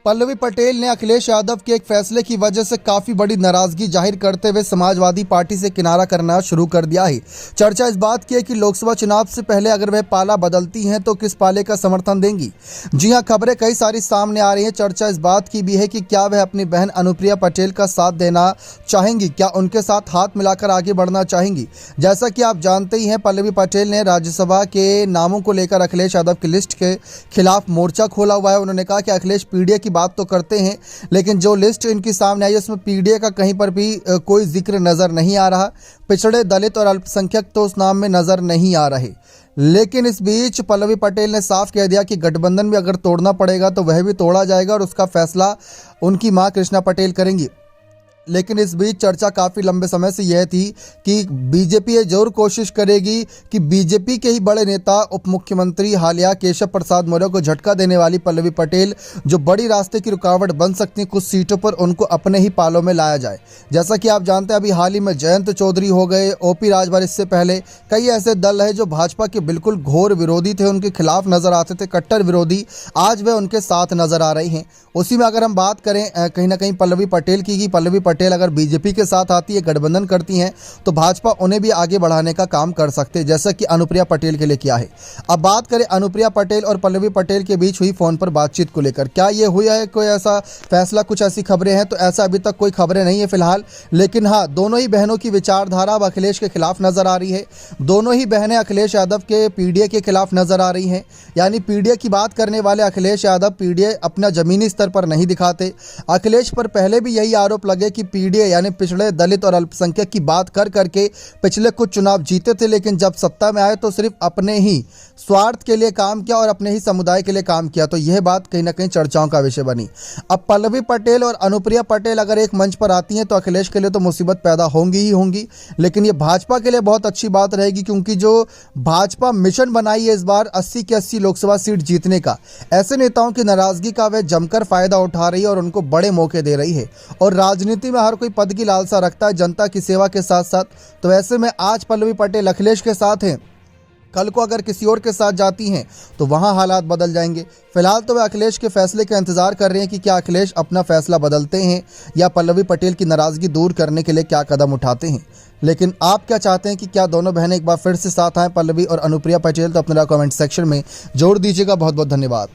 पल्लवी पटेल ने अखिलेश यादव के एक फैसले की वजह से काफी बड़ी नाराजगी जाहिर करते हुए समाजवादी पार्टी से किनारा करना शुरू कर दिया है। चर्चा इस बात की है कि लोकसभा चुनाव से पहले अगर वह पाला बदलती हैं तो किस पाले का समर्थन देंगी। जी हां, खबरें कई सारी सामने आ रही हैं। चर्चा इस बात की भी है कि क्या वह अपनी बहन अनुप्रिया पटेल का साथ देना चाहेंगी, क्या उनके साथ हाथ मिलाकर आगे बढ़ना चाहेंगी। जैसा कि आप जानते ही हैं, पल्लवी पटेल ने राज्यसभा के नामों को लेकर अखिलेश यादव की लिस्ट के खिलाफ मोर्चा खोला हुआ है। उन्होंने कहा कि अखिलेश पीडीए की बात तो करते हैं, लेकिन जो लिस्ट इनकी सामने आई है उसमें पीडीए का कहीं पर भी कोई जिक्र नजर नहीं आ रहा। पिछड़े, दलित और अल्पसंख्यक तो उस नाम में नजर नहीं आ रहे। लेकिन इस बीच पल्लवी पटेल ने साफ कह दिया कि गठबंधन भी अगर तोड़ना पड़ेगा तो वह भी तोड़ा जाएगा और उसका फैसला उनकी मां कृष्णा पटेल करेंगी। लेकिन इस बीच चर्चा काफ़ी लंबे समय से यह थी कि बीजेपी ये जरूर कोशिश करेगी कि बीजेपी के ही बड़े नेता उप मुख्यमंत्री हालिया केशव प्रसाद मौर्य को झटका देने वाली पल्लवी पटेल, जो बड़ी रास्ते की रुकावट बन सकती हैं कुछ सीटों पर, उनको अपने ही पालों में लाया जाए। जैसा कि आप जानते हैं, अभी हाल ही में जयंत चौधरी हो गए, ओपी राजभर, इससे पहले कई ऐसे दल है जो भाजपा के बिल्कुल घोर विरोधी थे, उनके खिलाफ नजर आते थे, कट्टर विरोधी, आज वे उनके साथ नजर आ रही हैं। उसी में अगर हम बात करें कहीं ना कहीं पल्लवी पटेल की, पल्लवी पटेल अगर बीजेपी के साथ आती है, गठबंधन करती हैं, तो भाजपा उन्हें भी आगे बढ़ाने का काम कर सकते हैं, जैसा कि अनुप्रिया पटेल के लिए किया है। अब बात करें अनुप्रिया पटेल और पल्लवी पटेल के बीच हुई फोन पर बातचीत को लेकर, क्या ये हुआ है कोई ऐसा फैसला, कुछ ऐसी खबरें हैं? तो ऐसा अभी तक कोई खबरें नहीं है फिलहाल। लेकिन हाँ, दोनों ही बहनों की विचारधारा अब अखिलेश के खिलाफ नजर आ रही है। दोनों ही बहनें अखिलेश यादव के पीडीए के खिलाफ नजर आ रही हैं। यानी पीडीए की बात करने वाले अखिलेश यादव पीडीए अपना जमीनी स्तर पर नहीं दिखाते। अखिलेश पर पहले भी यही आरोप लगे कि पीडीए यानी पिछड़े, दलित और अल्पसंख्यक की बात कर करके पिछले कुछ चुनाव जीते थे, लेकिन जब सत्ता में आए तो सिर्फ अपने ही स्वार्थ के लिए काम किया और अपने ही समुदाय के लिए काम किया। तो यह बात कहीं ना कहीं चर्चाओं का विषय बनी। अब पल्लवी पटेल और अनुप्रिया पटेल अगर एक मंच पर आती हैं तो अखिलेश के लिए तो मुसीबत पैदा होंगी ही होंगी, लेकिन ये भाजपा के लिए बहुत अच्छी बात रहेगी, क्योंकि जो भाजपा मिशन बनाई है इस बार 80 की 80 लोकसभा सीट जीतने का, ऐसे नेताओं की नाराजगी का वह जमकर फायदा उठा रही है और उनको बड़े मौके दे रही है। और राजनीति में हर कोई पद की लालसा रखता है, जनता की सेवा के साथ साथ। तो ऐसे में आज पल्लवी पटेल अखिलेश के साथ हैं, कल को अगर किसी और के साथ जाती हैं तो वहां हालात बदल जाएंगे। फिलहाल तो वे अखिलेश के फैसले का इंतजार कर रहे हैं कि क्या अखिलेश अपना फैसला बदलते हैं या पल्लवी पटेल की नाराजगी दूर करने के लिए क्या कदम उठाते हैं। लेकिन आप क्या चाहते हैं कि क्या दोनों बहनें एक बार फिर से साथ आएं, पल्लवी और अनुप्रिया पटेल? तो अपना कमेंट सेक्शन में जोड़ दीजिएगा। बहुत बहुत धन्यवाद।